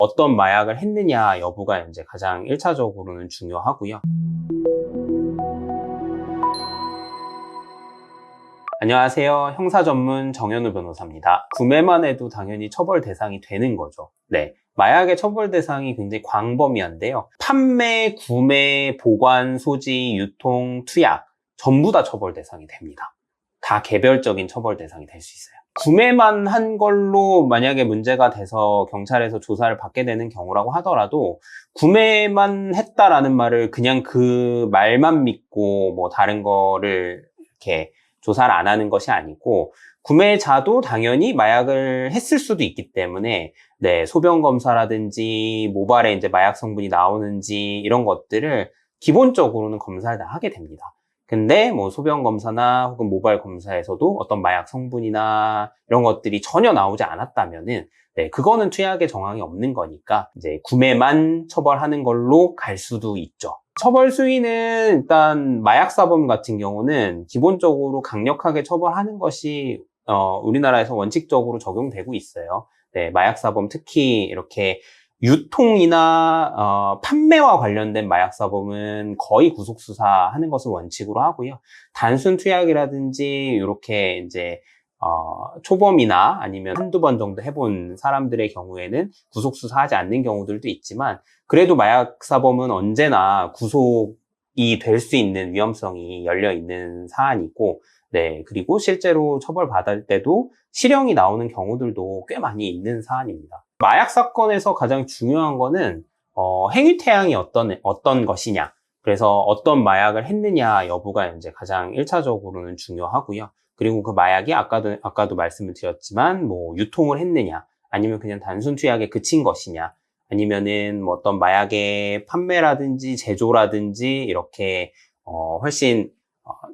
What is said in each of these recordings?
어떤 마약을 했느냐 여부가 이제 가장 1차적으로는 중요하고요. 안녕하세요. 형사 전문 정현우 변호사입니다. 구매만 해도 당연히 처벌 대상이 되는 거죠. 네. 마약의 처벌 대상이 굉장히 광범위한데요. 판매, 구매, 보관, 소지, 유통, 투약 전부 다 처벌 대상이 됩니다. 다 개별적인 처벌 대상이 될 수 있어요. 구매만 한 걸로 만약에 문제가 돼서 경찰에서 조사를 받게 되는 경우라고 하더라도 구매만 했다라는 말을 그냥 그 말만 믿고 뭐 다른 거를 이렇게 조사를 안 하는 것이 아니고 구매자도 당연히 마약을 했을 수도 있기 때문에 네, 소변 검사라든지 모발에 이제 마약 성분이 나오는지 이런 것들을 기본적으로는 검사를 다 하게 됩니다. 근데 뭐 소변 검사나 혹은 모발 검사에서도 어떤 마약 성분이나 이런 것들이 전혀 나오지 않았다면은 네, 그거는 투약의 정황이 없는 거니까 이제 구매만 처벌하는 걸로 갈 수도 있죠. 처벌 수위는 일단 마약사범 같은 경우는 기본적으로 강력하게 처벌하는 것이 우리나라에서 원칙적으로 적용되고 있어요. 네, 마약사범 특히 이렇게 유통이나 판매와 관련된 마약사범은 거의 구속수사하는 것을 원칙으로 하고요. 단순 투약이라든지 이렇게 이제 초범이나 아니면 한두 번 정도 해본 사람들의 경우에는 구속수사하지 않는 경우들도 있지만 그래도 마약사범은 언제나 구속이 될 수 있는 위험성이 열려있는 사안이고 네, 그리고 실제로 처벌받을 때도 실형이 나오는 경우들도 꽤 많이 있는 사안입니다. 마약 사건에서 가장 중요한 거는 행위태양이 어떤 것이냐, 그래서 어떤 마약을 했느냐 여부가 이제 가장 1차적으로는 중요하고요. 그리고 그 마약이 아까도 말씀을 드렸지만 뭐 유통을 했느냐, 아니면 그냥 단순 투약에 그친 것이냐, 아니면은 뭐 어떤 마약의 판매라든지 제조라든지 이렇게 훨씬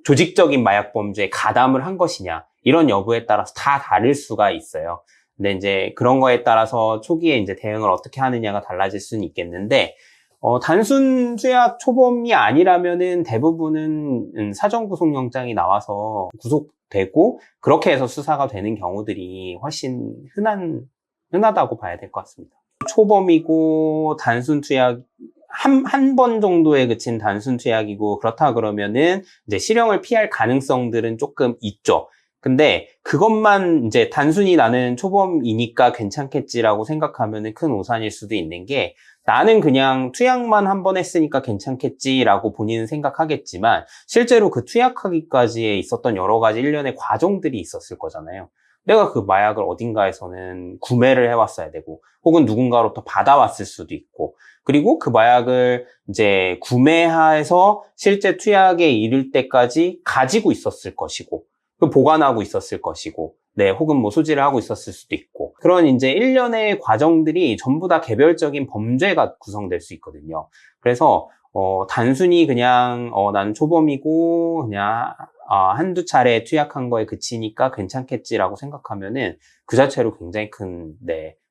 조직적인 마약 범죄에 가담을 한 것이냐, 이런 여부에 따라서 다 다를 수가 있어요. 근데 이제 그런 거에 따라서 초기에 이제 대응을 어떻게 하느냐가 달라질 수는 있겠는데, 단순 투약 초범이 아니라면은 대부분은 사전구속영장이 나와서 구속되고 그렇게 해서 수사가 되는 경우들이 훨씬 흔하다고 봐야 될 것 같습니다. 초범이고 단순 투약 한 번 정도에 그친 단순 투약이고 그렇다 그러면은 이제 실형을 피할 가능성들은 조금 있죠. 근데 그것만 이제 단순히 나는 초범이니까 괜찮겠지라고 생각하면은 큰 오산일 수도 있는 게, 나는 그냥 투약만 한 번 했으니까 괜찮겠지라고 본인은 생각하겠지만 실제로 그 투약하기까지에 있었던 여러 가지 일련의 과정들이 있었을 거잖아요. 내가 그 마약을 어딘가에서는 구매를 해왔어야 되고 혹은 누군가로부터 받아왔을 수도 있고, 그리고 그 마약을 이제 구매해서 실제 투약에 이를 때까지 가지고 있었을 것이고 보관하고 있었을 것이고, 네, 혹은 뭐 소지를 하고 있었을 수도 있고, 그런 이제 일련의 과정들이 전부 다 개별적인 범죄가 구성될 수 있거든요. 그래서 단순히 그냥 나는 초범이고 그냥 한두 차례 투약한 거에 그치니까 괜찮겠지라고 생각하면은 그 자체로 굉장히 큰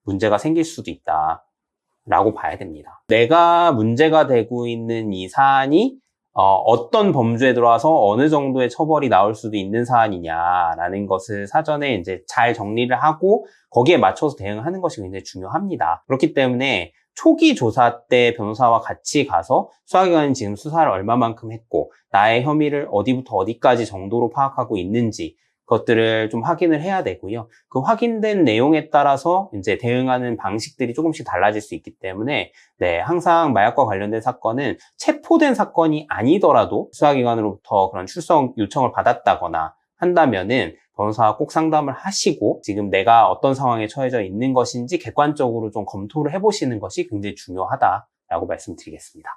문제가 생길 수도 있다라고 봐야 됩니다. 내가 문제가 되고 있는 이 사안이 어떤 범죄에 들어와서 어느 정도의 처벌이 나올 수도 있는 사안이냐라는 것을 사전에 이제 잘 정리를 하고 거기에 맞춰서 대응하는 것이 굉장히 중요합니다. 그렇기 때문에 초기 조사 때 변호사와 같이 가서 수사기관이 지금 수사를 얼마만큼 했고 나의 혐의를 어디부터 어디까지 정도로 파악하고 있는지 그것들을 좀 확인을 해야 되고요. 그 확인된 내용에 따라서 이제 대응하는 방식들이 조금씩 달라질 수 있기 때문에 항상 마약과 관련된 사건은 체포된 사건이 아니더라도 수사기관으로부터 그런 출석 요청을 받았다거나 한다면은 변호사와 꼭 상담을 하시고 지금 내가 어떤 상황에 처해져 있는 것인지 객관적으로 좀 검토를 해보시는 것이 굉장히 중요하다라고 말씀드리겠습니다.